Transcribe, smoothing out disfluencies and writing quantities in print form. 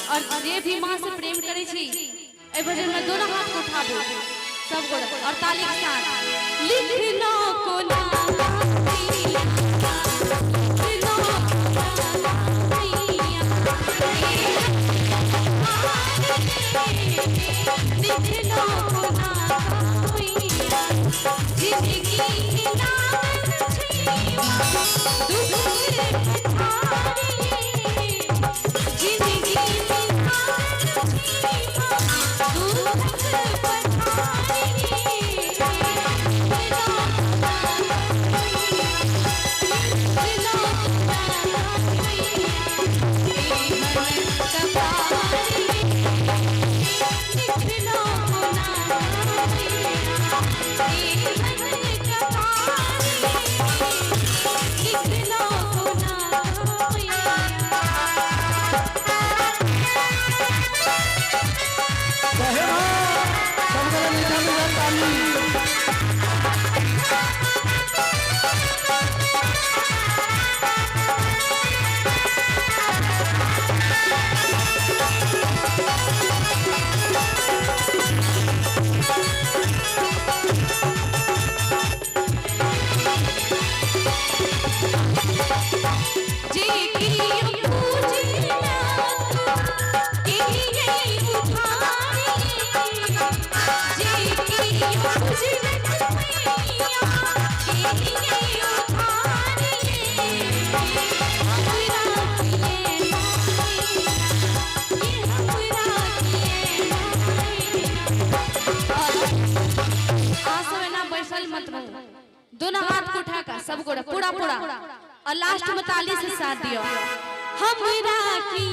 और जे भी मां से प्रेम करे छी ए भजन में दोनों हाथ को उठाबो सब गोड़ और ताली के साथ लिखना को दोनों हाथ को उठाकर सब गोड़ा पूरा पूरा और लास्ट में ताली से साथ दियो हमरा की